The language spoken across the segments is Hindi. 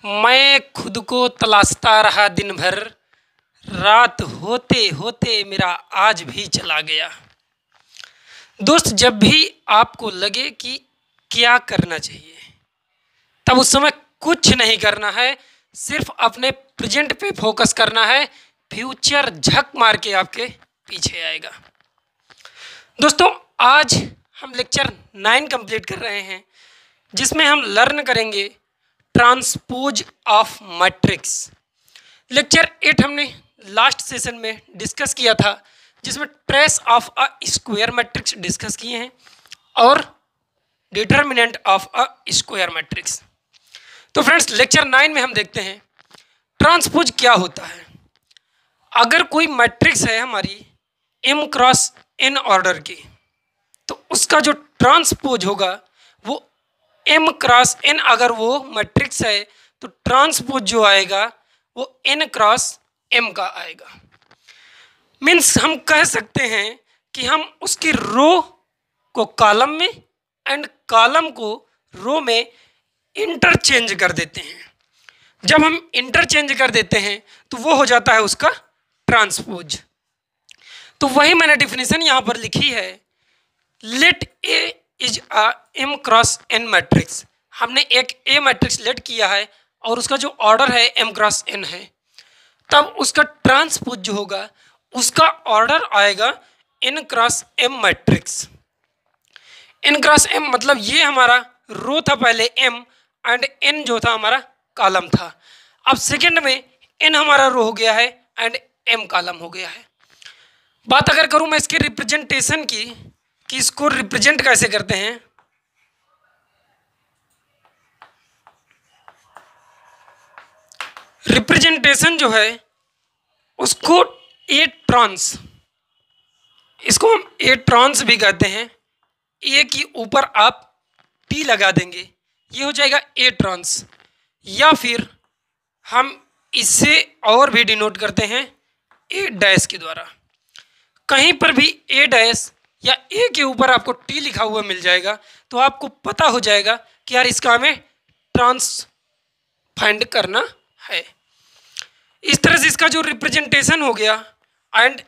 मैं खुद को तलाशता रहा दिन भर, रात होते होते मेरा आज भी चला गया। दोस्त, जब भी आपको लगे कि क्या करना चाहिए, तब उस समय कुछ नहीं करना है, सिर्फ अपने प्रेजेंट पे फोकस करना है। फ्यूचर झक मार के आपके पीछे आएगा। दोस्तों, आज हम लेक्चर 9 कंप्लीट कर रहे हैं, जिसमें हम लर्न करेंगे ट्रांसपोज ऑफ मैट्रिक्स। लेक्चर 8 हमने लास्ट सेशन में डिस्कस किया था, जिसमें trace of a square matrix discuss किए हैं और determinant of a square matrix. तो फ्रेंड्स, लेक्चर 9 में हम देखते हैं ट्रांसपोज क्या होता है। अगर कोई मैट्रिक्स है हमारी m क्रॉस n ऑर्डर की, तो उसका जो ट्रांसपोज होगा वो m क्रॉस n, अगर वो मैट्रिक्स है तो ट्रांसपोज जो आएगा वो n क्रॉस m का आएगा। मीन्स हम कह सकते हैं कि हम उसकी रो को कॉलम में एंड कॉलम को रो में इंटरचेंज कर देते हैं। जब हम इंटरचेंज कर देते हैं तो वो हो जाता है उसका ट्रांसपोज। तो वही मैंने डिफिनेशन यहाँ पर लिखी है, let A is a m cross n matrix. हमने एक ए मैट्रिक्स लेट किया है और उसका जो ऑर्डर है m क्रॉस n है, तब उसका ट्रांसपोज जो होगा उसका ऑर्डर आएगा n cross m matrix. n cross m मतलब ये हमारा रो था पहले m एंड n जो था हमारा कॉलम था। अब सेकंड में n हमारा रो हो गया है एंड m कॉलम हो गया है। बात अगर करूं मैं इसके रिप्रेजेंटेशन की कि इसको रिप्रेजेंट कैसे करते हैं, रिप्रेजेंटेशन जो है उसको ए ट्रांस, इसको हम ए ट्रांस भी कहते हैं। ए की ऊपर आप टी लगा देंगे, ये हो जाएगा ए ट्रांस, या फिर हम इससे और भी डिनोट करते हैं ए डैश के द्वारा। कहीं पर भी ए डैश या ए के ऊपर आपको टी लिखा हुआ मिल जाएगा तो आपको पता हो जाएगा कि यार इसका हमें ट्रांस फाइंड करना है। इस तरह से इसका जो रिप्रेजेंटेशन हो गया एंड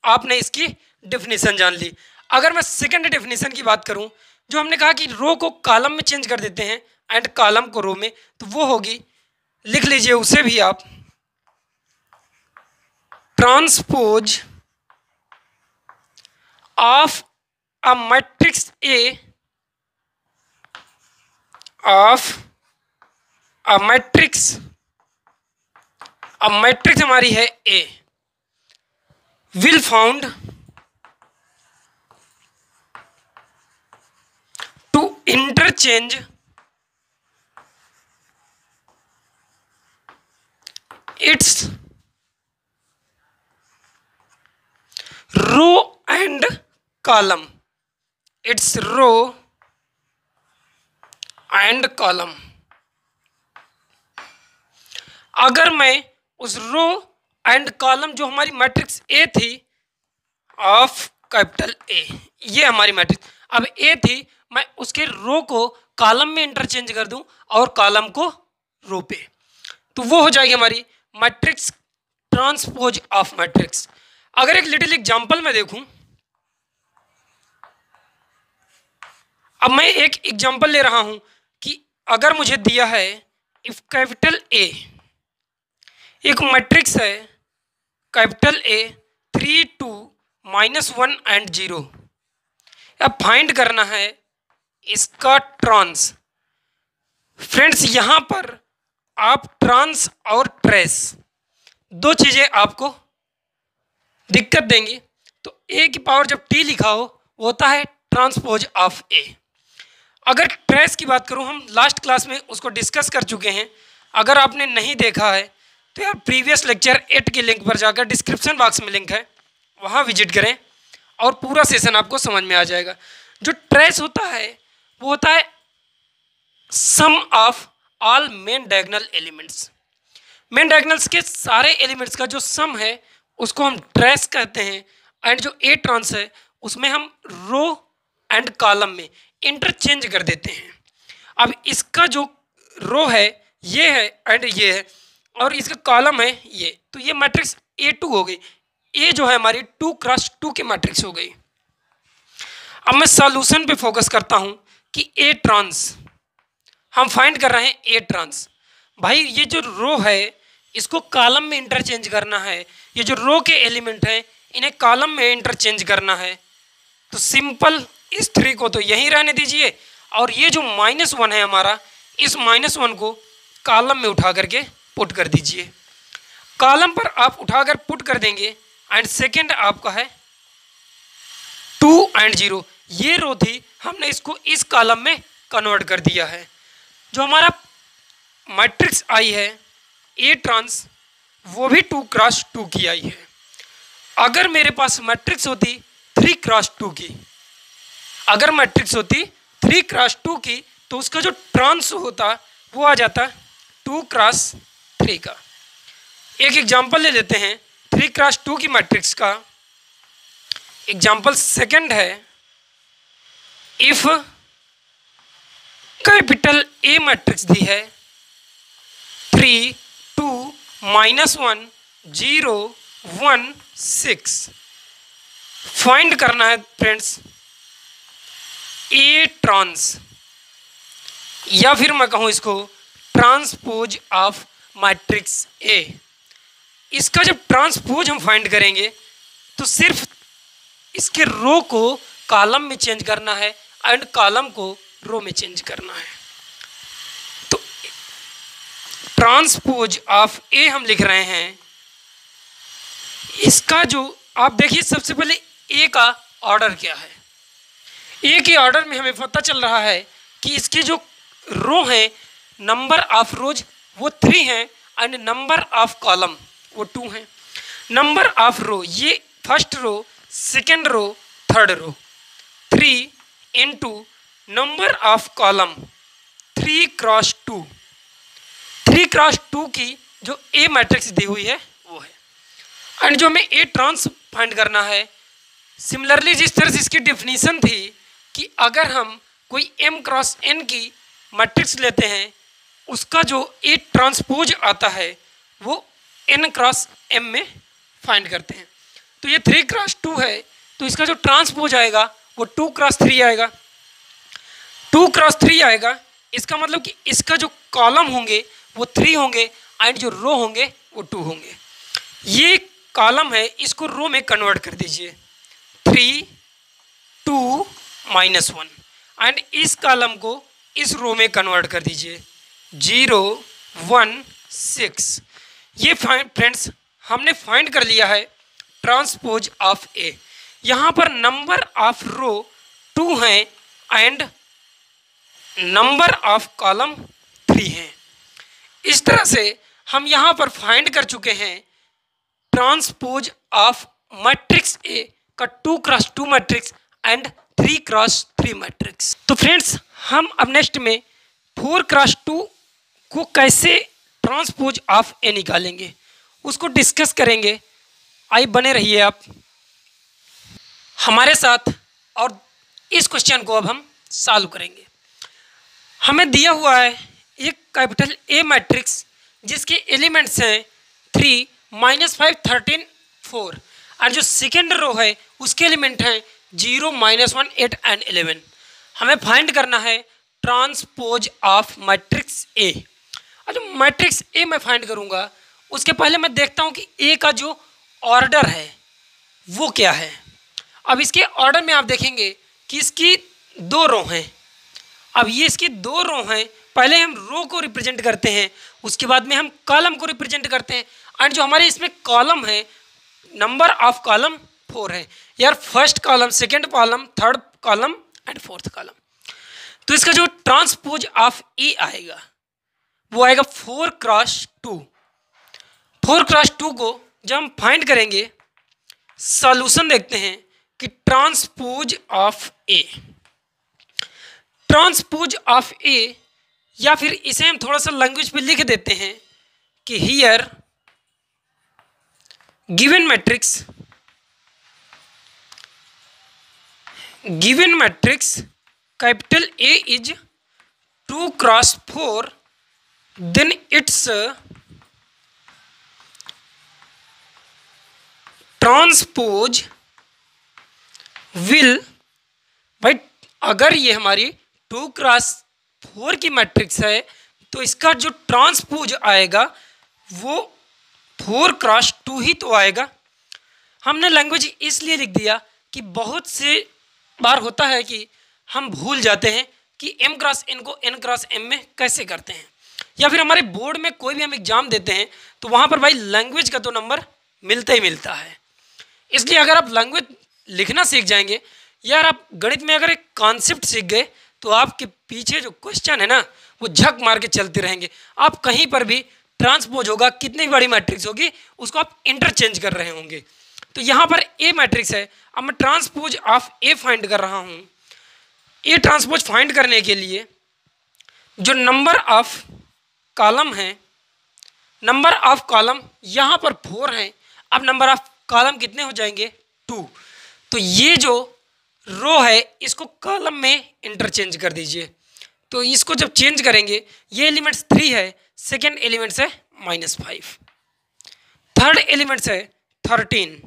आपने इसकी डेफिनेशन जान ली। अगर मैं सेकंड डेफिनेशन की बात करूं, जो हमने कहा कि रो को कॉलम में चेंज कर देते हैं एंड कॉलम को रो में, तो वो होगी, लिख लीजिए उसे भी आप, transpose of a matrix A of a matrix. अब मैट्रिक्स हमारी है A, will found to interchange its row and column, its row and column. अगर मैं उस रो एंड कॉलम जो हमारी मैट्रिक्स ए थी ऑफ कैपिटल ए, ये हमारी मैट्रिक्स अब ए थी, मैं उसके रो को कॉलम में इंटरचेंज कर दूं और कॉलम को रो पे, तो वो हो जाएगी हमारी मैट्रिक्स ट्रांसपोज ऑफ मैट्रिक्स। अगर एक लिटिल एग्जांपल में देखूं, अब मैं एक एग्जांपल ले रहा हूं कि अगर मुझे दिया है इफ कैपिटल ए एक मैट्रिक्स है, कैपिटल ए 3 2 -1 एंड 0, अब फाइंड करना है इसका ट्रांस। फ्रेंड्स, यहाँ पर आप ट्रांस और ट्रेस दो चीज़ें आपको दिक्कत देंगी। तो ए की पावर जब टी लिखा हो वो होता है ट्रांसपोज ऑफ ए। अगर ट्रेस की बात करूँ, हम लास्ट क्लास में उसको डिस्कस कर चुके हैं। अगर आपने नहीं देखा है तो यार प्रीवियस लेक्चर 8 के लिंक पर जाकर डिस्क्रिप्शन बॉक्स में लिंक है, वहाँ विजिट करें और पूरा सेशन आपको समझ में आ जाएगा। जो ट्रेस होता है वो होता है sum of all main diagonal elements. Main diagonals के सारे एलिमेंट्स का जो सम है उसको हम ट्रेस कहते हैं। एंड जो ए ट्रांस है उसमें हम रो एंड कॉलम में इंटरचेंज कर देते हैं। अब इसका जो रो है ये है एंड ये है, और इसका कॉलम है ये, तो ये मैट्रिक्स A2 हो गई। ए जो है हमारी 2x2 की मैट्रिक्स हो गई। अब मैं सॉल्यूशन पे फोकस करता हूं कि ए ट्रांस हम फाइंड कर रहे हैं। ए ट्रांस भाई ये जो रो है इसको कॉलम में इंटरचेंज करना है, ये जो रो के एलिमेंट हैं इन्हें कॉलम में इंटरचेंज करना है। तो सिंपल इस 3 को तो यहीं रहने दीजिए, और ये जो -1 है हमारा, इस -1 को कॉलम में उठा करके पुट कर दीजिए। कॉलम पर आप उठाकर पुट कर देंगे एंड सेकेंड आपका है 2 एंड 0। ये रो थी, हमने इसको इस कॉलम में कन्वर्ट कर दिया है। जो हमारा मैट्रिक्स आई है ए ट्रांस, वो भी 2x2 की आई है। अगर मेरे पास मैट्रिक्स होती 3x2 की, अगर मैट्रिक्स होती 3x2 की, तो उसका जो ट्रांस होता वो आ जाता 2x3 का। एक एग्जांपल ले लेते हैं 3x2 की मैट्रिक्स का। एग्जांपल सेकंड है, इफ कैपिटल ए मैट्रिक्स दी है 3 2 -1 0 1 6, फाइंड करना है फ्रेंड्स ए ट्रांस, या फिर मैं कहूँ इसको ट्रांसपोज ऑफ मैट्रिक्स ए। इसका जब ट्रांसपोज हम फाइंड करेंगे तो सिर्फ इसके रो को कॉलम में चेंज करना है एंड कॉलम को रो में चेंज करना है। तो ट्रांसपोज ऑफ ए हम लिख रहे हैं। इसका जो आप देखिए, सबसे पहले ए का ऑर्डर क्या है। ए के ऑर्डर में हमें पता चल रहा है कि इसकी जो रो है, नंबर ऑफ रोज वो 3 हैं एंड नंबर ऑफ कॉलम वो 2 हैं। नंबर ऑफ रो, ये first row, second row, third row, 3 into number of column 3x2। 3x2 की जो ए मैट्रिक्स दी हुई है वो है, एंड जो हमें ए ट्रांस फाइंड करना है, सिमिलरली जिस तरह से इसकी डेफिनेशन थी कि अगर हम कोई m×n की मैट्रिक्स लेते हैं, उसका जो ए ट्रांसपोज आता है वो n×m में फाइंड करते हैं। तो ये 3x2 है, तो इसका जो ट्रांसपोज आएगा वो 2x3 आएगा। 2x3 आएगा, इसका मतलब कि इसका जो कॉलम होंगे वो 3 होंगे एंड जो रो होंगे वो 2 होंगे। ये कॉलम है, इसको रो में कन्वर्ट कर दीजिए 3 2 -1, एंड इस कॉलम को इस रो में कन्वर्ट कर दीजिए 0 1 6। ये फ्रेंड्स हमने फाइंड कर लिया है ट्रांसपोज ऑफ ए। यहाँ पर नंबर ऑफ रो 2 हैं एंड नंबर ऑफ कॉलम 3 हैं। इस तरह से हम यहाँ पर फाइंड कर चुके हैं ट्रांसपोज ऑफ मैट्रिक्स ए का 2x2 matrix and 3x3 matrix. तो फ्रेंड्स हम अब नेक्स्ट में 4x2 को कैसे ट्रांसपोज ऑफ ए निकालेंगे उसको डिस्कस करेंगे। आइए बने रहिए आप हमारे साथ, और इस क्वेश्चन को अब हम सॉल्व करेंगे। हमें दिया हुआ है एक कैपिटल ए मैट्रिक्स जिसके एलिमेंट्स हैं 3 -5 13 4, और जो सेकेंड रो है उसके एलिमेंट हैं 0 -1 8 एंड 11। हमें फाइंड करना है ट्रांसपोज ऑफ मैट्रिक्स ए। और मैट्रिक्स ए मैं फाइंड करूंगा उसके पहले मैं देखता हूं कि ए का जो ऑर्डर है वो क्या है। अब इसके ऑर्डर में आप देखेंगे कि इसकी 2 रो हैं। अब ये इसकी 2 रो हैं, पहले हम रो को रिप्रेजेंट करते हैं, उसके बाद में हम कॉलम को रिप्रेजेंट करते हैं, एंड जो हमारे इसमें कॉलम है, नंबर ऑफ कॉलम 4 है यार, first column, second column, third column and fourth column. तो इसका जो ट्रांसपोज ऑफ ए आएगा वो आएगा 4x2। 4x2 को जब हम फाइंड करेंगे, सॉल्यूशन देखते हैं कि transpose of A, transpose of A, या फिर इसे हम थोड़ा सा लैंग्वेज पे लिख देते हैं कि here given matrix capital A is 2x4 then its transpose will, भाई अगर ये हमारी 2x4 की मैट्रिक्स है तो इसका जो ट्रांसपोज आएगा वो 4x2 ही तो आएगा। हमने लैंग्वेज इसलिए लिख दिया कि बहुत से बार होता है कि हम भूल जाते हैं कि m×n को n×m में कैसे करते हैं, या फिर हमारे बोर्ड में कोई भी हम एग्जाम देते हैं तो वहाँ पर भाई लैंग्वेज का तो नंबर मिलता ही मिलता है। इसलिए अगर आप लैंग्वेज लिखना सीख जाएंगे, यार आप गणित में अगर एक कॉन्सेप्ट सीख गए तो आपके पीछे जो क्वेश्चन है ना वो झक मार के चलते रहेंगे। आप कहीं पर भी ट्रांसपोज होगा, कितनी बड़ी मैट्रिक्स होगी उसको आप इंटरचेंज कर रहे होंगे। तो यहाँ पर ए मैट्रिक्स है, अब मैं ट्रांसपोज ऑफ ए फाइंड कर रहा हूँ। ए ट्रांसपोज फाइंड करने के लिए जो नंबर ऑफ कॉलम है, नंबर ऑफ कॉलम यहाँ पर 4 है, अब नंबर ऑफ कॉलम कितने हो जाएंगे 2। तो ये जो रो है इसको कॉलम में इंटरचेंज कर दीजिए। तो इसको जब चेंज करेंगे, ये एलिमेंट्स 3 है, सेकेंड एलिमेंट्स है -5, थर्ड एलिमेंट्स है 13,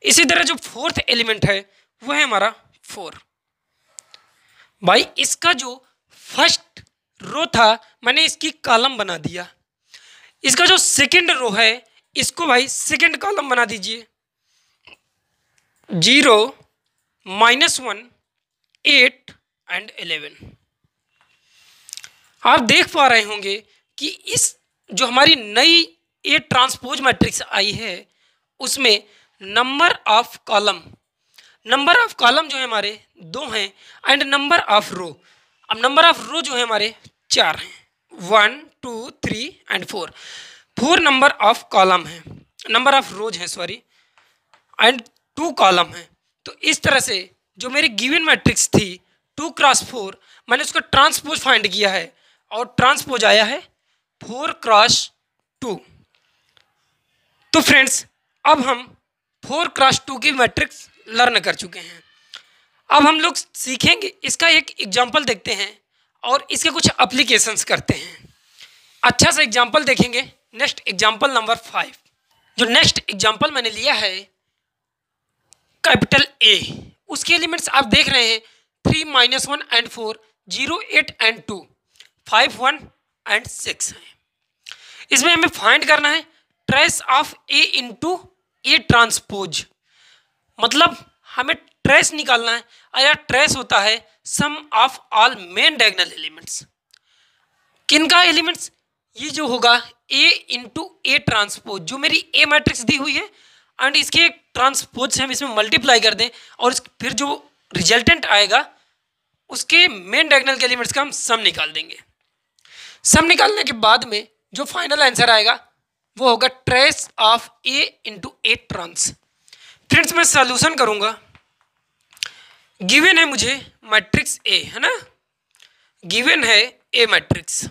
इसी तरह जो फोर्थ एलिमेंट है वो है हमारा 4। भाई इसका जो फर्स्ट रो था मैंने इसकी कॉलम बना दिया, इसका जो सेकंड रो है इसको भाई सेकंड कॉलम बना दीजिए। 0, -1, 8 एंड 11। आप देख पा रहे होंगे कि इस जो हमारी नई ए ट्रांसपोज मैट्रिक्स आई है उसमें नंबर ऑफ कॉलम जो है हमारे 2 हैं एंड नंबर ऑफ रो, अब नंबर ऑफ रो जो है हमारे 4 हैं, 1, 2, 3 एंड 4। 4 नंबर ऑफ कॉलम है, नंबर ऑफ रोज हैं सॉरी, एंड 2 कॉलम है। तो इस तरह से जो मेरी गिवन मैट्रिक्स थी 2x4 मैंने उसका ट्रांसपोज फाइंड किया है और ट्रांसपोज आया है 4x2। तो फ्रेंड्स अब हम 4x2 की मैट्रिक्स लर्न कर चुके हैं। अब हम लोग सीखेंगे, इसका एक एग्जाम्पल देखते हैं और इसके कुछ एप्लीकेशंस करते हैं। अच्छा सा एग्जाम्पल देखेंगे। Next example number 5। जो नेक्स्ट एग्जाम्पल मैंने लिया है कैपिटल ए, उसके एलिमेंट्स आप देख रहे हैं 3, -1 एंड 4, 0, 8 एंड 2, 5, 1 एंड 6 हैं। इसमें हमें फाइंड करना है trace of A into A transpose, मतलब हमें ट्रेस निकालना है। और ट्रेस होता है sum of all main diagonal elements. किन का एलिमेंट्स? ये जो होगा ए इंटू ए ट्रांसपोज, जो मेरी ए मैट्रिक्स दी हुई है एंड इसके ट्रांसपोज से हम इसमें मल्टीप्लाई कर दें और फिर जो रिजल्टेंट आएगा उसके मेन डायगोनल के एलिमेंट्स का हम सम निकाल देंगे। सम निकालने के बाद में जो फाइनल आंसर आएगा वो होगा trace of A into A trans. Friends मैं सॉल्यूशन करूंगा। गिवन है मुझे मैट्रिक्स ए, है ना, गिवन है ए मैट्रिक्स।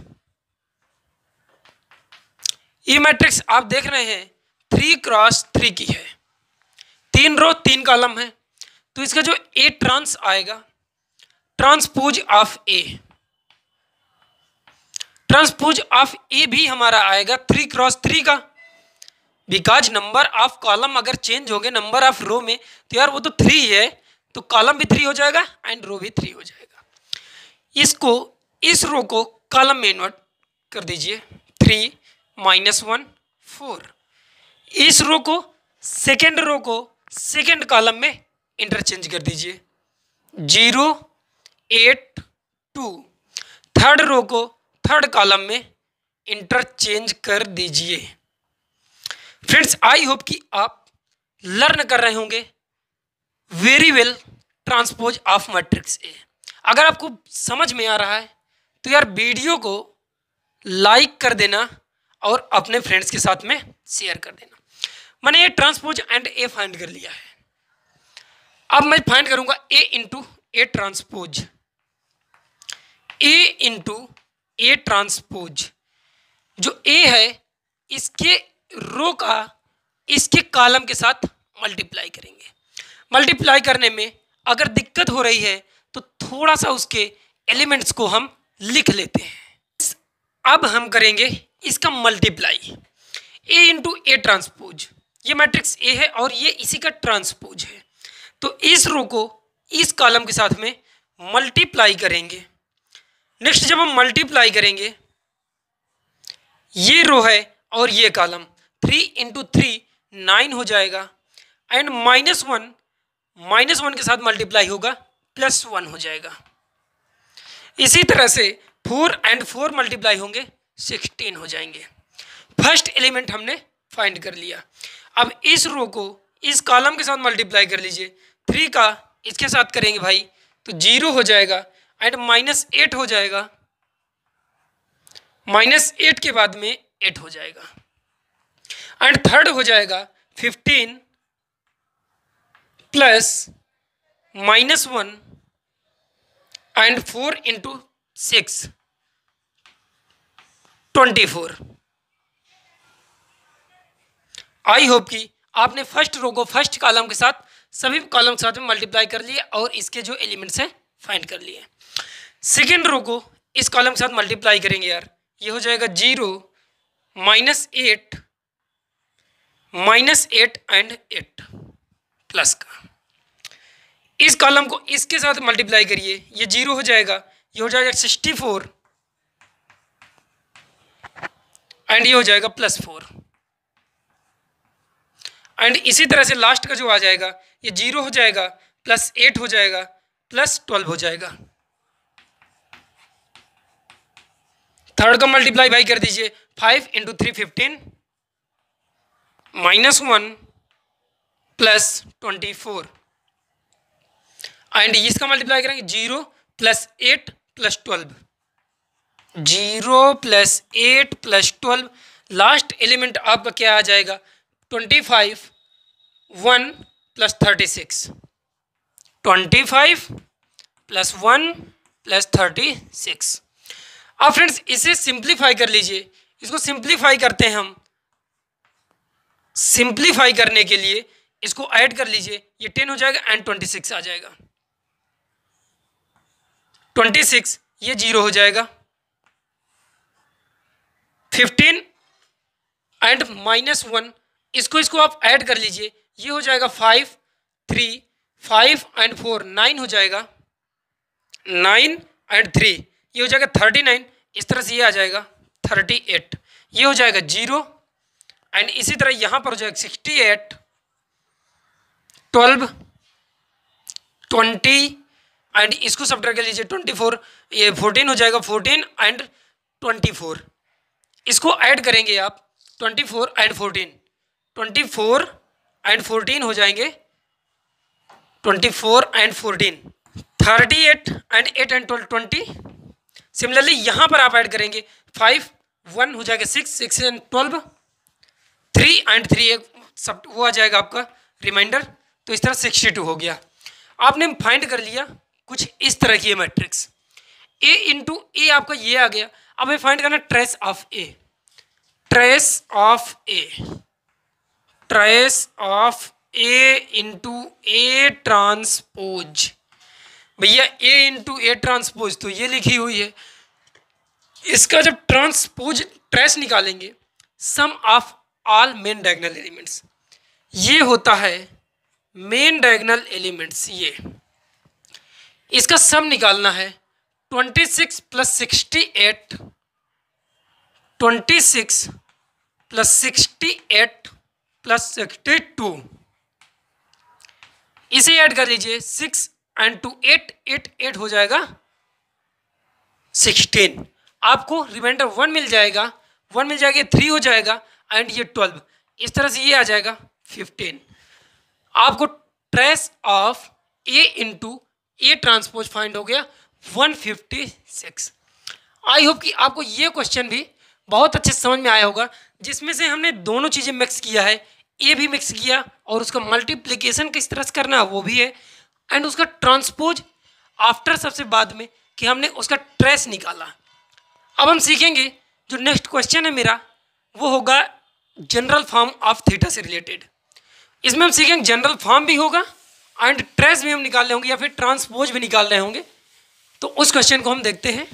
ये मैट्रिक्स आप देख रहे हैं 3x3 की है, 3 रो 3 कॉलम है। तो इसका जो ए ट्रांस आएगा, transpose of A, transpose of A भी हमारा आएगा 3x3 का, बिकॉज नंबर ऑफ कॉलम अगर चेंज हो गए नंबर ऑफ रो में तो यार वो तो 3 है, तो कॉलम भी 3 हो जाएगा एंड रो भी 3 हो जाएगा। इसको इस रो को कॉलम में इन्वर्ट कर दीजिए, 3, -1, 4। इस रो को सेकेंड कॉलम में इंटरचेंज कर दीजिए, 0, 8, 2। थर्ड रो को थर्ड कॉलम में इंटरचेंज कर दीजिए। फ्रेंड्स आई होप कि आप लर्न कर रहे होंगे very well transpose of matrix A. अगर आपको समझ में आ रहा है तो यार वीडियो को लाइक कर देना और अपने फ्रेंड्स के साथ में शेयर कर देना। मैंने ये ट्रांसपोज एंड ए फाइंड कर लिया है। अब मैं फाइंड करूंगा A into A transpose, A into A transpose. जो ए है इसके रो का इसके कॉलम के साथ मल्टीप्लाई करेंगे। मल्टीप्लाई करने में अगर दिक्कत हो रही है तो थोड़ा सा उसके एलिमेंट्स को हम लिख लेते हैं। अब हम करेंगे इसका multiply, A into A transpose. ये मैट्रिक्स ए है और ये इसी का ट्रांसपोज है, तो इस रो को इस कॉलम के साथ में मल्टीप्लाई करेंगे। नेक्स्ट जब हम मल्टीप्लाई करेंगे, ये रो है और ये कॉलम, 3 इंटू 3 9 हो जाएगा, एंड -1 के साथ मल्टीप्लाई होगा, +1 हो जाएगा। इसी तरह से 4 एंड 4 मल्टीप्लाई होंगे, 16 हो जाएंगे। फर्स्ट एलिमेंट हमने फाइंड कर लिया। अब इस रो को इस कॉलम के साथ मल्टीप्लाई कर लीजिए, 3 का इसके साथ करेंगे भाई तो 0 हो जाएगा, एंड -8 हो जाएगा, -8 के बाद में 8 हो जाएगा, एंड थर्ड हो जाएगा 15 plus -1 and 4 into 6 24। I hope कि आपने फर्स्ट रो को फर्स्ट कॉलम के साथ सभी कॉलम के साथ में मल्टीप्लाई कर लिए और इसके जो एलिमेंट्स हैं फाइंड कर लिए। सेकेंड रो को इस कॉलम के साथ मल्टीप्लाई करेंगे यार, ये हो जाएगा 0 -8 एंड 8 प्लस का। इस कॉलम को इसके साथ मल्टीप्लाई करिए, ये 0 हो जाएगा, ये हो जाएगा 64 एंड ये हो जाएगा +4, एंड इसी तरह से लास्ट का जो आ जाएगा ये 0 हो जाएगा, +8 हो जाएगा, +12 हो जाएगा। थर्ड का मल्टीप्लाई भाई कर दीजिए, 5 इंटू 3 15 -1 +24, एंड इसका मल्टीप्लाई करेंगे 0 +8 +12, 0 +8 +12, लास्ट एलिमेंट आपका क्या आ जाएगा 25 1 +36, 25 + 1 +36। अब फ्रेंड्स इसे सिंप्लीफाई कर लीजिए, इसको सिंप्लीफाई करते हैं हम। सिंप्लीफाई करने के लिए इसको ऐड कर लीजिए, ये 10 हो जाएगा एंड 26 आ जाएगा, 26 ये 0 हो जाएगा, 15 एंड -1 इसको आप ऐड कर लीजिए, ये हो जाएगा 5 3 5 एंड 4 9 हो जाएगा, 9 एंड 3 ये हो जाएगा 39, इस तरह से ये आ जाएगा 38, ये हो जाएगा 0, एंड इसी तरह यहाँ पर हो जाएगा 68 12 20 एंड इसको सब्ट्रैक्ट कर लीजिए 24, ये 14 हो जाएगा, 14 एंड 24 इसको ऐड करेंगे आप, 24 एंड 14 24 एंड 14 हो जाएंगे, 24 एंड 14 38 एंड 8 एंड 12 20। सिमिलरली यहाँ पर आप ऐड करेंगे 5 1 हो जाएगा 6 एंड 12 3 एंड 3 एक सब वो आ जाएगा आपका रिमाइंडर, तो इस तरह 62 हो गया। आपने फाइंड कर लिया कुछ इस तरह की मैट्रिक्स, ए इंटू ए आपका ये आ गया। अब हमें फाइंड करना trace of A, trace of A, trace of A into A transpose. भैया ए इंटू ए ट्रांसपोज तो ये लिखी हुई है, इसका जब ट्रांसपोज ट्रेस निकालेंगे, sum of all main diagonal elements, ये होता है मेन डायगोनल एलिमेंट्स, ये इसका सम निकालना है 26 + 68 26 + 68 + 62, इसे ऐड कर लीजिए 6 एंड 2 8 8 8 हो जाएगा 16, आपको रिमाइंडर 1 मिल जाएगा, 1 मिल जाएगा, 3 हो जाएगा एंड ये 12, इस तरह से ये आ जाएगा 15। आपको trace of A into A transpose find हो गया 156। आई होप कि आपको ये क्वेश्चन भी बहुत अच्छे समझ में आया होगा, जिसमें से हमने दोनों चीज़ें मिक्स किया है, ए भी मिक्स किया और उसका मल्टीप्लिकेशन किस तरह से करना है वो भी है, एंड उसका ट्रांसपोज आफ्टर सबसे बाद में कि हमने उसका ट्रेस निकाला। अब हम सीखेंगे जो नेक्स्ट क्वेश्चन है मेरा वो होगा जनरल फॉर्म ऑफ थीटा से रिलेटेड। इसमें हम सीखेंगे जनरल फॉर्म भी होगा एंड ट्रेस भी हम निकाल रहे होंगे या फिर ट्रांसपोज भी निकाल रहे होंगे, तो उस क्वेश्चन को हम देखते हैं।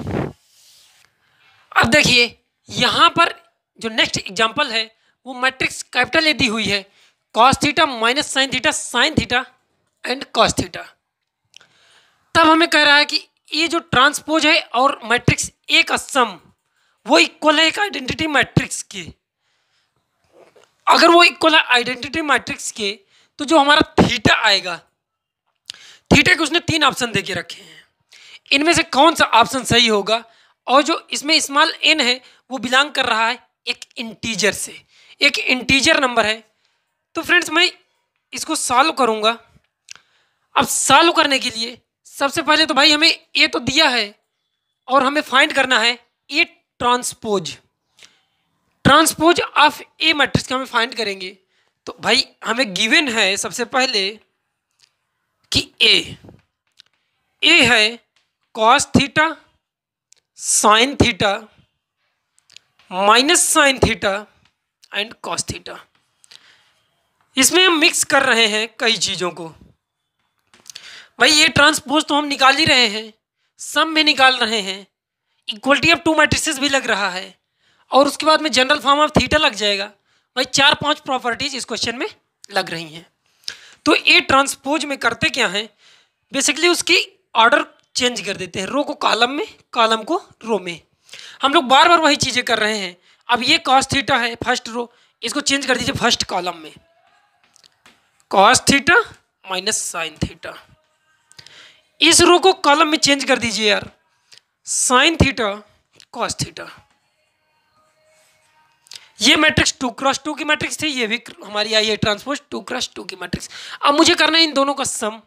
अब देखिए यहाँ पर जो नेक्स्ट एग्जाम्पल है वो मैट्रिक्स कैपिटल ए दी हुई है, cos theta minus sine theta and cos theta. तब हमें कह रहा है कि ये जो ट्रांसपोज है और मैट्रिक्स ए का सम वो इक्वल है एक आइडेंटिटी मैट्रिक्स के। अगर वो इक्वल है आइडेंटिटी मैट्रिक्स के तो जो हमारा थीटा आएगा, थीटा के उसने 3 ऑप्शन देके रखे हैं, इनमें से कौन सा ऑप्शन सही होगा, और जो इसमें स्मॉल n है वो बिलोंग कर रहा है एक इंटीजर से, एक इंटीजर नंबर है। तो फ्रेंड्स मैं इसको सॉल्व करूंगा। अब सॉल्व करने के लिए सबसे पहले तो भाई हमें ए तो दिया है और हमें फाइंड करना है ए ट्रांसपोज ऑफ ए मैट्रिक्स का हमें फाइंड करेंगे। तो भाई हमें गिवन है सबसे पहले कि ए है cos theta sine theta minus sine theta and cos theta. इसमें हम मिक्स कर रहे हैं कई चीज़ों को। भाई ये ट्रांसपोज तो हम निकाल ही रहे हैं, सम में निकाल रहे हैं, इक्वलिटी ऑफ 2 मैट्रिसेस भी लग रहा है, और उसके बाद में जनरल फॉर्म ऑफ थीटा लग जाएगा। भाई 4-5 प्रॉपर्टीज इस क्वेश्चन में लग रही हैं। तो ए ट्रांसपोज में करते क्या हैं, बेसिकली उसकी ऑर्डर चेंज कर देते हैं, रो को कॉलम में, कॉलम को रो में। हम लोग बार बार वही चीज़ें कर रहे हैं। अब ये कॉस थीटा है फर्स्ट रो, इसको चेंज कर दीजिए फर्स्ट कॉलम में, cos theta minus sine theta. इस रो को कॉलम में चेंज कर दीजिए यार, साइन थीटा कॉस थीटा। ये मैट्रिक्स 2x2 की मैट्रिक्स थी, ये भी हमारी आई है ट्रांसपोज 2x2 की मैट्रिक्स। अब मुझे करना है इन दोनों का सम,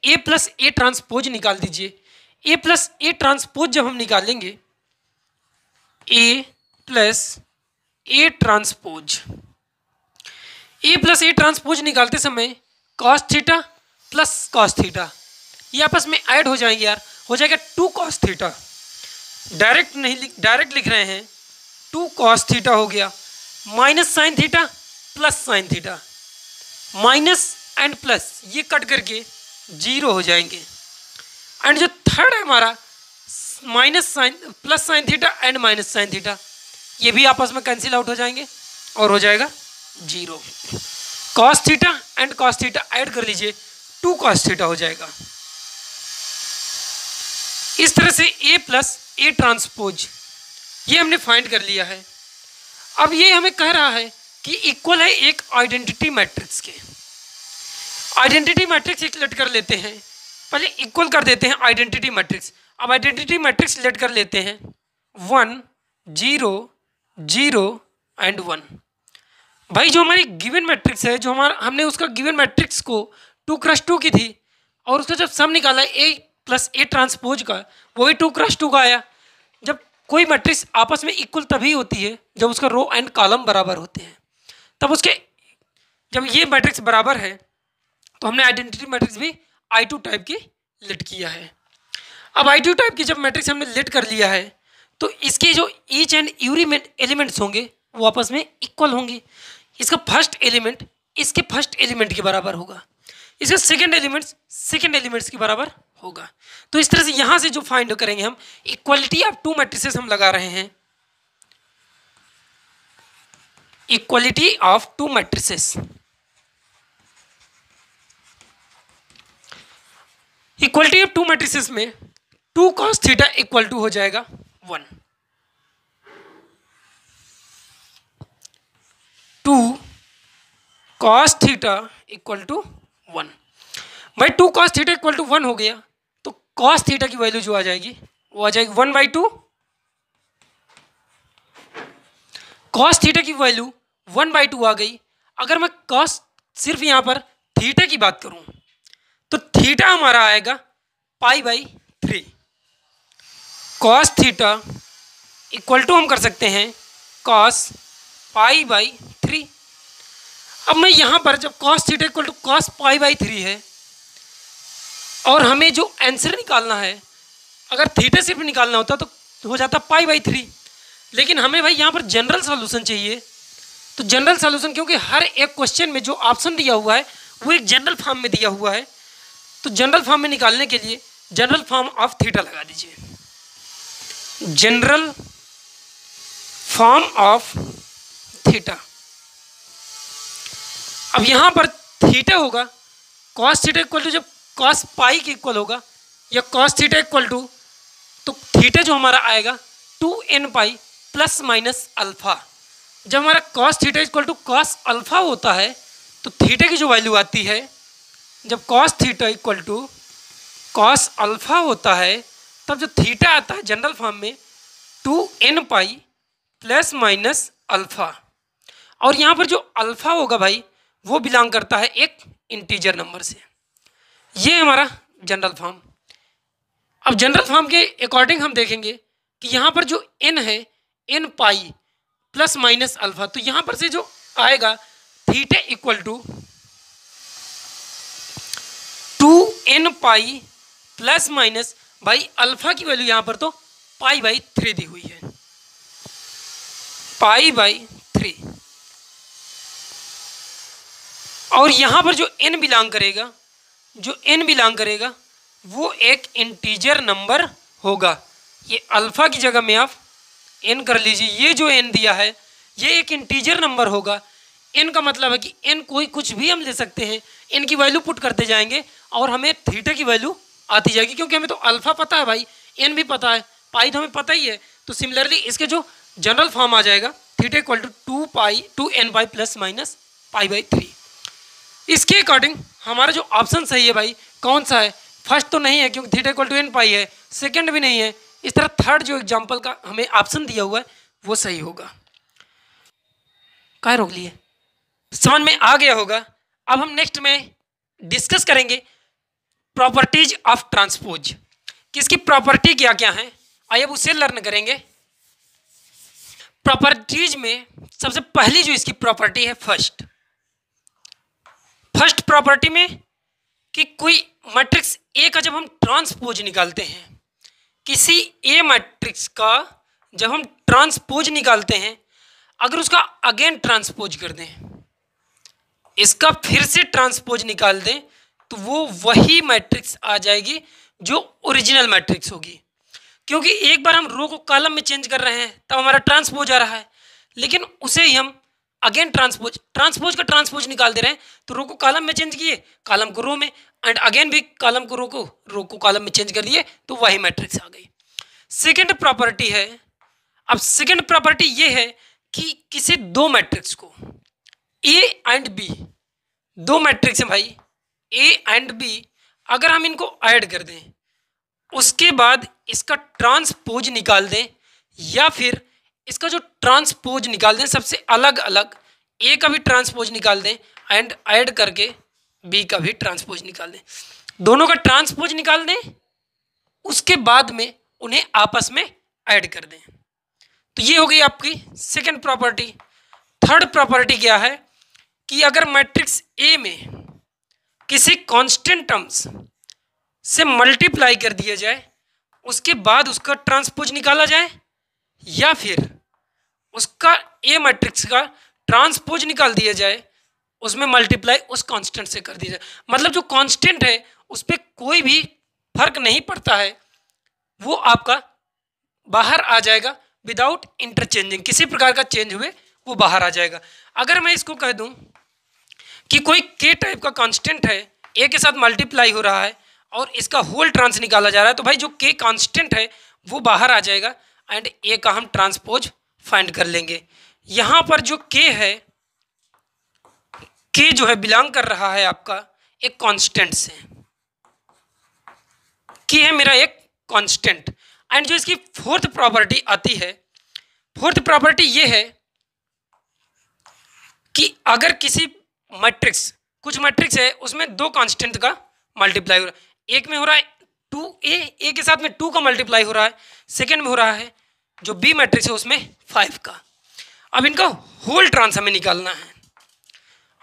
ए प्लस ए ट्रांसपोज निकाल दीजिए। ए प्लस ए ट्रांसपोज जब हम निकालेंगे, A plus A transpose, A plus A transpose निकालते समय cos theta plus cos theta ये आपस में ऐड हो जाएंगे यार, हो जाएगा 2 कॉस थीटा। डायरेक्ट नहीं, डायरेक्ट लिख रहे हैं 2 कॉस थीटा हो गया, minus sine theta plus sine theta, minus and plus ये कट करके 0 हो जाएंगे। एंड जो थर्ड है हमारा minus sine plus sine theta and minus sine theta, ये भी आपस में कैंसिल आउट हो जाएंगे और हो जाएगा 0। Cos theta and cos theta add कर लीजिए, 2 कॉस थीटा हो जाएगा। इस तरह से ए प्लस ए ट्रांसपोज ये हमने फाइंड कर लिया है। अब ये हमें कह रहा है कि इक्वल है एक आइडेंटिटी मैट्रिक्स के। आइडेंटिटी मैट्रिक्स एक लेट कर लेते हैं, पहले इक्वल कर देते हैं आइडेंटिटी मैट्रिक्स। अब आइडेंटिटी मैट्रिक्स लेट कर लेते हैं 1 0 0 एंड 1। भाई जो हमारी गिवन मैट्रिक्स है, जो हमारा हमने उसका गिवन मैट्रिक्स को 2x2 की थी और उसका जब सम निकाला ए प्लस ए ट्रांसपोज का, वो भी 2x2 का आया। जब कोई मैट्रिक्स आपस में इक्वल तभी होती है जब उसका रो एंड कॉलम बराबर होते हैं। तब उसके जब ये मैट्रिक्स बराबर है तो हमने आइडेंटिटी मैट्रिक्स भी I2 टाइप की लिट किया है। अब I2 टाइप की जब मैट्रिक्स हमने लिट कर लिया है तो इसके जो ईच एंड एवरी एलिमेंट्स होंगे वो आपस में इक्वल होंगे। इसका फर्स्ट एलिमेंट इसके फर्स्ट एलिमेंट के बराबर होगा, इसका सेकेंड एलिमेंट्स के बराबर होगा। तो इस तरह से यहाँ से जो फाइंड करेंगे हम, इक्वलिटी ऑफ 2 मैट्रिसेस हम लगा रहे हैं, equality of 2 matrices. Equality of 2 matrices में 2 cos थीटा इक्वल टू हो जाएगा 1, 2 cos थीटा इक्वल टू 1। भाई 2 cos थीटा इक्वल टू 1 हो गया तो cos थीटा की वैल्यू जो आ जाएगी वो आ जाएगी 1/2। cos थीटा की वैल्यू 1/2 आ गई। अगर मैं cos सिर्फ यहाँ पर थीटा की बात करूँ तो थीटा हमारा आएगा π/3। cos थीटा इक्वल टू हम कर सकते हैं cos π/3। अब मैं यहाँ पर जब cos theta equal to cos π/3 है और हमें जो आंसर निकालना है, अगर थीटा सिर्फ निकालना होता तो हो जाता π/3, लेकिन हमें भाई यहाँ पर जनरल सॉल्यूशन चाहिए। तो जनरल सॉल्यूशन, क्योंकि हर एक क्वेश्चन में जो ऑप्शन दिया हुआ है वो एक जनरल फॉर्म में दिया हुआ है, तो जनरल फॉर्म में निकालने के लिए जनरल फॉर्म ऑफ थीटा लगा दीजिए। General form of theta. अब यहाँ पर थीटा होगा कॉस थीटा इक्वल टू, जब कॉस पाई के इक्वल होगा या कॉस थीटा इक्वल टू, तो थीटा जो हमारा आएगा 2n pi plus minus alpha. जब हमारा cos theta equal to cos alpha होता है तो थीटा की जो वैल्यू आती है, जब cos theta equal to cos alpha होता है तब जो थीटा आता है जनरल फॉर्म में 2n pi plus minus alpha. और यहाँ पर जो अल्फा होगा भाई वो बिलोंग करता है एक इंटीजर नंबर से। ये हमारा जनरल फॉर्म। अब जनरल फॉर्म के अकॉर्डिंग हम देखेंगे कि यहाँ पर जो n है n pi plus minus alpha, तो यहाँ पर से जो आएगा theta equal to 2n pi plus minus, भाई अल्फा की वैल्यू यहाँ पर तो पाई बाई 3 दी हुई है, पाई बाई 3। और यहाँ पर जो n बिलोंग करेगा, जो n बिलोंग करेगा वो एक इंटीजर नंबर होगा। ये अल्फा की जगह में आप n कर लीजिए। ये जो n दिया है ये एक इंटीजर नंबर होगा। n का मतलब है कि n कोई कुछ भी हम ले सकते हैं, n की वैल्यू पुट करते जाएंगे और हमें थीटा की वैल्यू आती जाएगी, क्योंकि हमें तो अल्फा पता है भाई, n भी पता है, पाई तो हमें पता ही है। तो सिमिलरली इसके जो जनरल फॉर्म आ जाएगा theta equal to 2n pi plus minus pi by 3। इसके अकॉर्डिंग हमारा जो ऑप्शन सही है भाई कौन सा है? फर्स्ट तो नहीं है क्योंकि थीटा इक्वल टू n पाई है, सेकंड भी नहीं है। इस तरह थर्ड जो एग्जांपल का हमें ऑप्शन दिया हुआ है वो सही होगा। काय रोक लिए? समझ में आ गया होगा। अब हम नेक्स्ट में डिस्कस करेंगे प्रॉपर्टीज ऑफ ट्रांसपोज, किसकी प्रॉपर्टी क्या क्या है, आइए अब उसे लर्न करेंगे। प्रॉपर्टीज में सबसे पहली जो इसकी प्रॉपर्टी है फर्स्ट प्रॉपर्टी में कि कोई मैट्रिक्स ए का जब हम ट्रांसपोज निकालते हैं, किसी ए मैट्रिक्स का जब हम ट्रांसपोज निकालते हैं, अगर उसका अगेन ट्रांसपोज कर दें, इसका फिर से ट्रांसपोज निकाल दें, तो वो वही मैट्रिक्स आ जाएगी जो ओरिजिनल मैट्रिक्स होगी। क्योंकि एक बार हम रो को कॉलम में चेंज कर रहे हैं तब हमारा ट्रांसपोज आ रहा है, लेकिन उसे ही हम अगेन ट्रांसपोज का ट्रांसपोज निकाल दे रहे हैं, तो रो को कॉलम में चेंज किए, कॉलम को रो में, एंड अगेन भी कॉलम को रो को कॉलम में चेंज कर दिए, तो वही मैट्रिक्स आ गई। सेकेंड प्रॉपर्टी है, अब सेकेंड प्रॉपर्टी ये है कि किसी दो मैट्रिक्स को ए एंड बी, दो मैट्रिक्स हैं भाई ए एंड बी, अगर हम इनको ऐड कर दें उसके बाद इसका ट्रांसपोज निकाल दें, या फिर इसका जो ट्रांसपोज निकाल दें सबसे अलग अलग, ए का भी ट्रांसपोज निकाल दें एंड ऐड करके बी का भी ट्रांसपोज निकाल दें, दोनों का ट्रांसपोज निकाल दें, उसके बाद में उन्हें आपस में ऐड कर दें। तो ये हो गई आपकी सेकंड प्रॉपर्टी। थर्ड प्रॉपर्टी क्या है कि अगर मैट्रिक्स ए में किसी कांस्टेंट टर्म्स से मल्टीप्लाई कर दिया जाए, उसके बाद उसका ट्रांसपोज निकाला जाए, या फिर उसका ए मैट्रिक्स का ट्रांसपोज निकाल दिया जाए, उसमें मल्टीप्लाई उस कांस्टेंट से कर दिया जाए। मतलब जो कांस्टेंट है उस पर कोई भी फर्क नहीं पड़ता है, वो आपका बाहर आ जाएगा विदाउट इंटरचेंजिंग, किसी प्रकार का चेंज हुए वो बाहर आ जाएगा। अगर मैं इसको कह दूं कि कोई के टाइप का कांस्टेंट है, ए के साथ मल्टीप्लाई हो रहा है और इसका होल ट्रांस निकाला जा रहा है, तो भाई जो के कांस्टेंट है वो बाहर आ जाएगा एंड ए का हम ट्रांसपोज फाइंड कर लेंगे। यहाँ पर जो के है, के जो है बिलोंग कर रहा है आपका एक कांस्टेंट से, के है मेरा एक कांस्टेंट। एंड जो इसकी फोर्थ प्रॉपर्टी आती है, फोर्थ प्रॉपर्टी ये है कि अगर किसी मैट्रिक्स, कुछ मैट्रिक्स है उसमें दो कांस्टेंट का मल्टीप्लाई हो रहा है, एक में हो रहा है 2a, ए के साथ में 2 का मल्टीप्लाई हो रहा है, सेकंड में हो रहा है जो बी मैट्रिक्स है उसमें 5 का। अब इनका होल ट्रांस हमें निकालना है।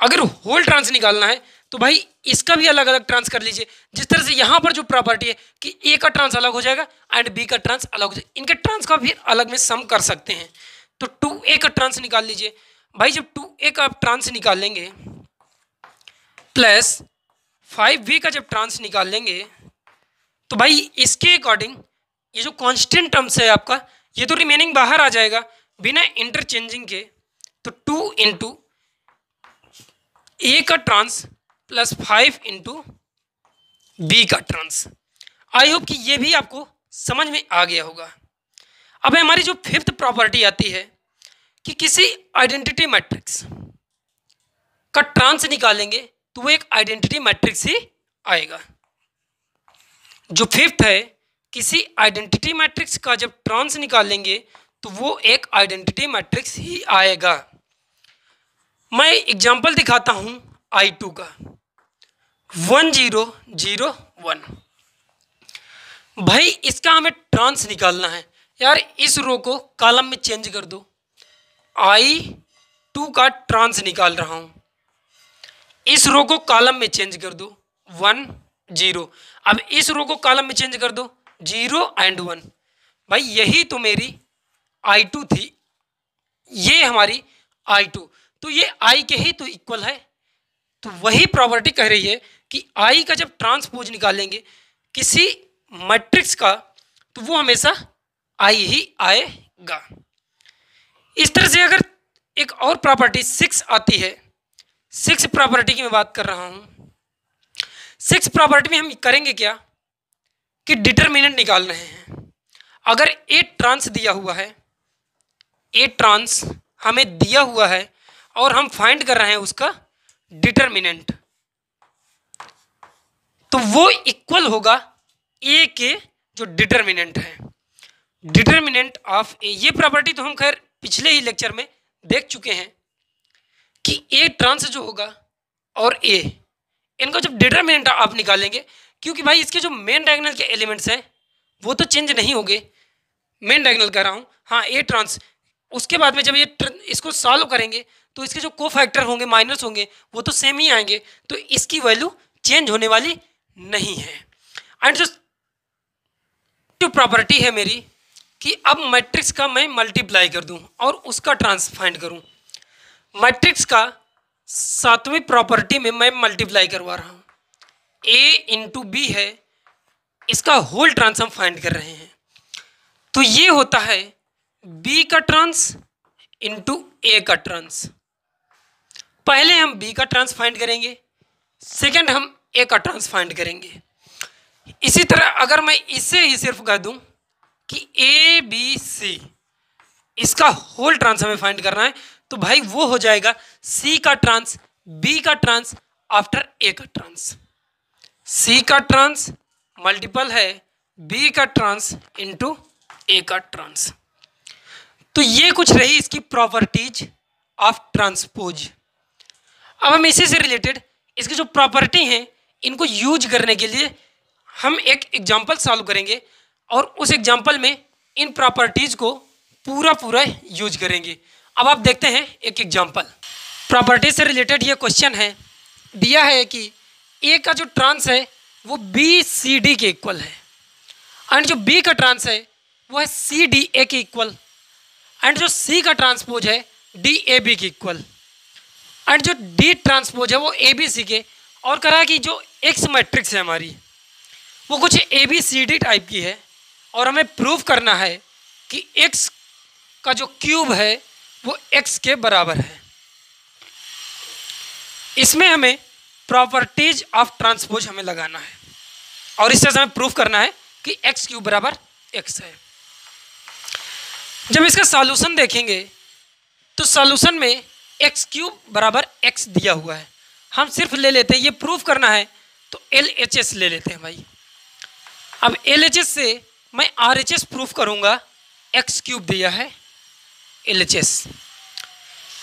अगर होल ट्रांस निकालना है तो भाई इसका भी अलग अलग ट्रांस कर लीजिए, जिस तरह से यहाँ पर जो प्रॉपर्टी है कि ए का ट्रांस अलग हो जाएगा एंड बी का ट्रांस अलग हो जाएगा, इनके ट्रांस का भी अलग में सम कर सकते हैं। तो 2a का ट्रांस निकाल लीजिए भाई, जब 2a का आप ट्रांस निकाल लेंगे प्लस 5b का जब ट्रांस निकाल लेंगे, तो भाई इसके अकॉर्डिंग ये जो कांस्टेंट टर्म्स है आपका, ये तो रिमेनिंग बाहर आ जाएगा, बिना इंटरचेंजिंग के, तो 2 इंटू ए का ट्रांस प्लस 5 इंटू बी का ट्रांस। आई होप कि ये भी आपको समझ में आ गया होगा। अब हमारी जो फिफ्थ प्रॉपर्टी आती है कि किसी आइडेंटिटी मैट्रिक्स का ट्रांस निकालेंगे तो वो एक आइडेंटिटी मैट्रिक्स ही आएगा। जो फिफ्थ है, किसी आइडेंटिटी मैट्रिक्स का जब ट्रांस निकालेंगे तो वो एक आइडेंटिटी मैट्रिक्स ही आएगा। मैं एग्जांपल दिखाता हूं I2 का 1 0 0 1। भाई इसका हमें ट्रांस निकालना है यार। इस रो को कॉलम में चेंज कर दो। I2 का ट्रांस निकाल रहा हूं, इस रो को कॉलम में चेंज कर दो 1 0। अब इस रो को कॉलम में चेंज कर दो 0 एंड 1। भाई यही तो मेरी I2 थी, ये हमारी I2, तो ये I के ही तो इक्वल है। तो वही प्रॉपर्टी कह रही है कि I का जब ट्रांसपोज निकालेंगे किसी मैट्रिक्स का तो वो हमेशा I ही आएगा। इस तरह से अगर एक और प्रॉपर्टी 6 आती है, 6 प्रॉपर्टी की मैं बात कर रहा हूं। 6 प्रॉपर्टी में हम करेंगे क्या कि डिटरमिनेंट निकाल रहे हैं। अगर ए ट्रांस दिया हुआ है, ए ट्रांस हमें दिया हुआ है और हम फाइंड कर रहे हैं उसका डिटरमिनेंट, तो वो इक्वल होगा ए के जो डिटरमिनेंट है, डिटरमिनेंट ऑफ ए। ये प्रॉपर्टी तो हम खैर पिछले ही लेक्चर में देख चुके हैं कि ए ट्रांस जो होगा और ए, इनका जब डिटरमिनेंट आप निकालेंगे, क्योंकि भाई इसके जो मेन डायगोनल के एलिमेंट्स हैं वो तो चेंज नहीं होंगे। मेन डायगोनल कह रहा हूँ, हाँ ए ट्रांस, उसके बाद में जब ये इसको सॉल्व करेंगे तो इसके जो कोफैक्टर होंगे, माइनस होंगे, वो तो सेम ही आएंगे, तो इसकी वैल्यू चेंज होने वाली नहीं है। एंड जो प्रॉपर्टी है मेरी कि अब मैट्रिक्स का मैं मल्टीप्लाई कर दूं और उसका ट्रांस फाइंड करूं। मैट्रिक्स का 7वीं प्रॉपर्टी में मैं मल्टीप्लाई करवा रहा हूं। ए इंटू बी है, इसका होल ट्रांस हम फाइंड कर रहे हैं। तो ये होता है बी का ट्रांस इंटू ए का ट्रांस। पहले हम बी का ट्रांस फाइंड करेंगे, सेकंड हम ए का ट्रांस फाइंड करेंगे। इसी तरह अगर मैं इसे ही सिर्फ कह दूं कि ए बी सी, इसका होल ट्रांस हमें फाइंड करना है, तो भाई वो हो जाएगा सी का ट्रांस बी का ट्रांस आफ्टर ए का ट्रांस। सी का ट्रांस मल्टीपल है बी का ट्रांस इंटू ए का ट्रांस। तो ये कुछ रही इसकी प्रॉपर्टीज ऑफ ट्रांसपोज। अब हम इसी से रिलेटेड इसकी जो प्रॉपर्टी हैं इनको यूज करने के लिए हम एक एग्जांपल सॉल्व करेंगे और उस एग्जांपल में इन प्रॉपर्टीज को पूरा यूज करेंगे। अब आप देखते हैं एक एग्जांपल। प्रॉपर्टी से रिलेटेड ये क्वेश्चन है, दिया है कि ए का जो ट्रांस है वो बी सी डी के इक्वल है, एंड जो बी का ट्रांस है वो है सी डी ए के इक्वल, एंड जो सी का ट्रांसपोज है डी ए बी के इक्वल, एंड जो डी ट्रांसपोज है वो ए बी सी के। और करा है कि जो एक्स मैट्रिक्स है हमारी वो कुछ A B C D type की है, और हमें प्रूव करना है कि एक्स का जो क्यूब है वो एक्स के बराबर है। इसमें हमें प्रॉपर्टीज ऑफ ट्रांसपोज हमें लगाना है और इससे हमें प्रूव करना है कि एक्स क्यूब बराबर एक्स है। जब इसका सॉल्यूशन देखेंगे तो सॉल्यूशन में एक्स क्यूब बराबर एक्स दिया हुआ है, हम सिर्फ ले लेते हैं, ये प्रूफ करना है तो LHS ले लेते हैं भाई। अब LHS से मैं RHS प्रूफ करूंगा, एक्स क्यूब दिया है LHS।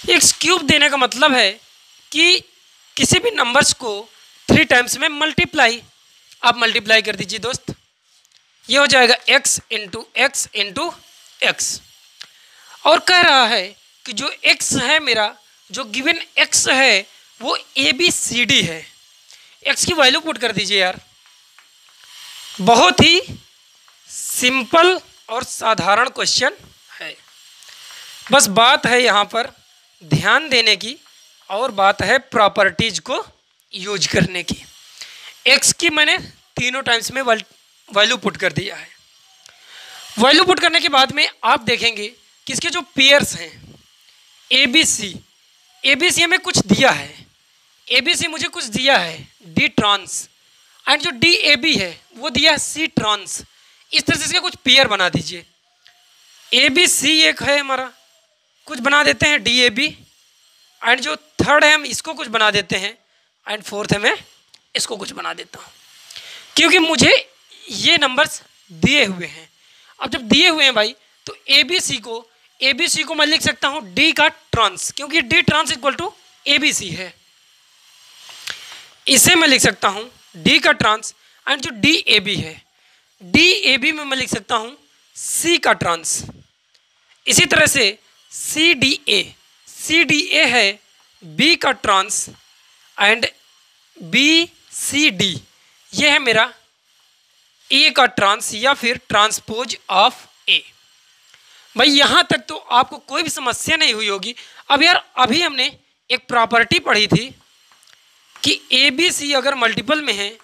एक्स क्यूब देने का मतलब है कि किसी भी नंबर्स को 3 टाइम्स में मल्टीप्लाई, आप मल्टीप्लाई कर दीजिए दोस्त, ये हो जाएगा x into x into x. और कह रहा है कि जो x है मेरा, जो गिवन x है वो ABCD है। x की वैल्यू पुट कर दीजिए यार। बहुत ही सिंपल और साधारण क्वेश्चन है, बस बात है यहाँ पर ध्यान देने की और बात है प्रॉपर्टीज को यूज करने की। x की मैंने तीनों टाइम्स में वैल्यू पुट कर दिया है। वैल्यू पुट करने के बाद में आप देखेंगे किसके जो पेयर्स हैं ए बी सी हमें कुछ दिया है, ए बी सी मुझे कुछ दिया है डी ट्रांस, एंड जो डी ए बी है वो दिया है सी ट्रांस। इस तरह से इसके कुछ पेयर बना दीजिए। ए बी सी एक है हमारा, कुछ बना देते हैं डी ए बी, एंड जो थर्ड है हम इसको कुछ बना देते हैं, एंड फोर्थ है मैं इसको कुछ बना देता हूँ, क्योंकि मुझे ये नंबर्स दिए हुए हैं। अब जब दिए हुए हैं भाई तो ए बी सी को मैं लिख सकता हूँ डी का ट्रांस, क्योंकि D trans equal to A B C है। इसे मैं लिख सकता हूँ डी का ट्रांस, एंड जो डी ए बी है डी ए बी में मैं लिख सकता हूँ सी का ट्रांस। इसी तरह से सी डी ए है बी का trans, and B C D ये है मेरा ए का ट्रांस या फिर ट्रांसपोज ऑफ ए। भाई यहाँ तक तो आपको कोई भी समस्या नहीं हुई होगी। अब यार अभी हमने एक प्रॉपर्टी पढ़ी थी कि ए बी सी अगर मल्टीपल में है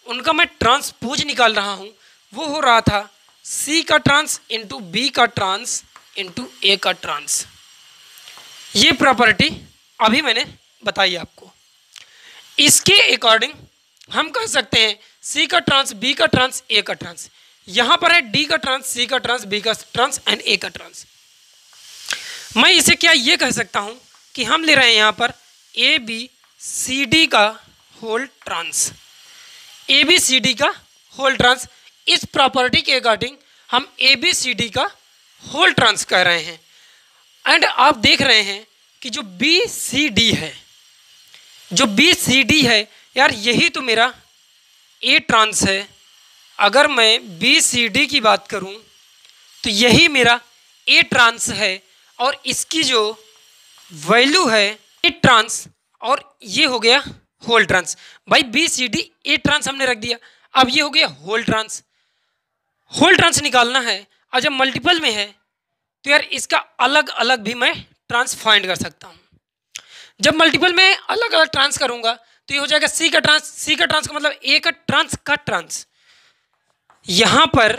उनका मैं ट्रांसपोज निकाल रहा हूँ, वो हो रहा था सी का ट्रांस इंटू बी का ट्रांस इंटू ए का ट्रांस। ये प्रॉपर्टी अभी मैंने बताई आपको। इसके अकॉर्डिंग हम कह सकते हैं सी का ट्रांस बी का ट्रांस ए का ट्रांस, यहाँ पर है डी का ट्रांस सी का ट्रांस बी का ट्रांस एंड ए का ट्रांस। मैं इसे क्या ये कह सकता हूँ कि हम ले रहे हैं यहाँ पर ए बी सी डी का whole trans, A B C D का होल ट्रांस। इस प्रॉपर्टी के अकॉर्डिंग हम ए बी सी डी का होल ट्रांस कह रहे हैं। एंड आप देख रहे हैं कि जो बी सी डी है, जो बी सी डी है यार यही तो मेरा ए ट्रांस है। अगर मैं बी सी डी की बात करूं तो यही मेरा ए ट्रांस है, और इसकी जो वैल्यू है ए ट्रांस, और ये हो गया होल ट्रांस। भाई B C D A trans हमने रख दिया, अब ये हो गया होल ट्रांस। होल ट्रांस निकालना है, और जब मल्टीपल में है तो यार इसका अलग अलग भी मैं ट्रांस फाइंड कर सकता हूँ। जब मल्टीपल में अलग अलग ट्रांस करूँगा तो ये हो जाएगा सी का ट्रांस का मतलब ए का ट्रांस। यहाँ पर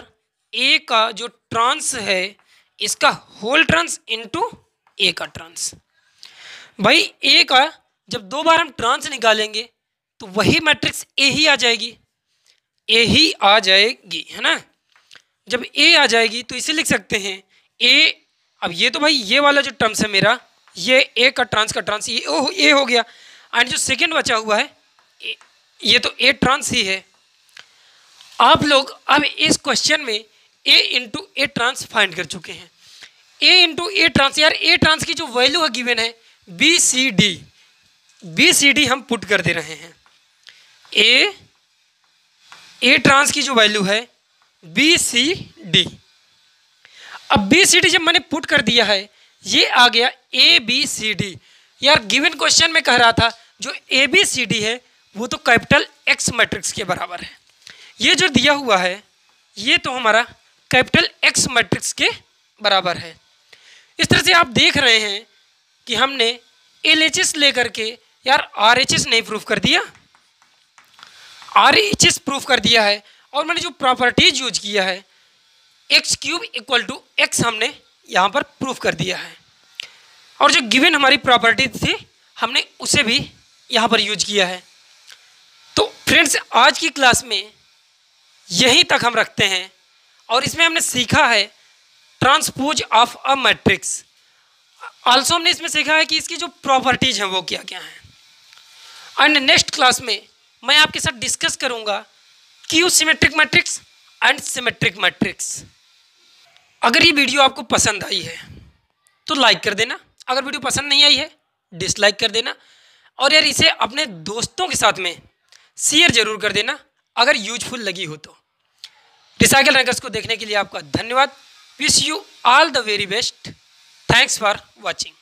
ए का जो ट्रांस है इसका होल ट्रांस इंटू ए का ट्रांस। भाई ए का जब दो बार हम ट्रांस निकालेंगे तो वही मैट्रिक्स ए ही आ जाएगी, है ना। जब ए आ जाएगी तो इसे लिख सकते हैं ए। अब ये तो भाई ये वाला जो टर्म्स है मेरा, ये ए का ट्रांस ये ए हो गया, एंड जो सेकेंड बचा हुआ है ये तो ए ट्रांस ही है। आप लोग अब इस क्वेश्चन में ए इंटू ए ट्रांस फाइंड कर चुके हैं। ए इंटू ए ट्रांस, यार ए ट्रांस की जो वैल्यू है गिवन है बी सी डी हम पुट कर दे रहे हैं। ए ट्रांस की जो वैल्यू है बी सी डी। अब बी सी डी जब मैंने पुट कर दिया है ये आ गया ए बी सी डी। यार गिवन क्वेश्चन में कह रहा था जो ए बी सी डी है वो तो कैपिटल एक्स मैट्रिक्स के बराबर है। ये जो दिया हुआ है ये तो हमारा कैपिटल एक्स मैट्रिक्स के बराबर है। इस तरह से आप देख रहे हैं कि हमने एल एच एस लेकर के यार आर एच एस नहीं प्रूफ कर दिया, आर एच एस प्रूफ कर दिया है। और मैंने जो प्रॉपर्टीज यूज किया है x cube equal to x हमने यहाँ पर प्रूफ कर दिया है, और जो गिवन हमारी प्रॉपर्टी थी हमने उसे भी यहाँ पर यूज किया है। तो फ्रेंड्स आज की क्लास में यहीं तक हम रखते हैं, और इसमें हमने सीखा है transpose of a matrix. Also हमने इसमें सीखा है कि इसकी जो प्रॉपर्टीज हैं वो क्या क्या हैं। एंड नेक्स्ट क्लास में मैं आपके साथ डिस्कस करूंगा Q symmetric matrix and symmetric matrix. अगर ये वीडियो आपको पसंद आई है तो लाइक कर देना, अगर वीडियो पसंद नहीं आई है डिसलाइक कर देना, और यार इसे अपने दोस्तों के साथ में शेयर जरूर कर देना अगर यूजफुल लगी हो तो। रिसाइकल रैंकर्स को देखने के लिए आपका धन्यवाद। Wish you all the very best. Thanks for watching.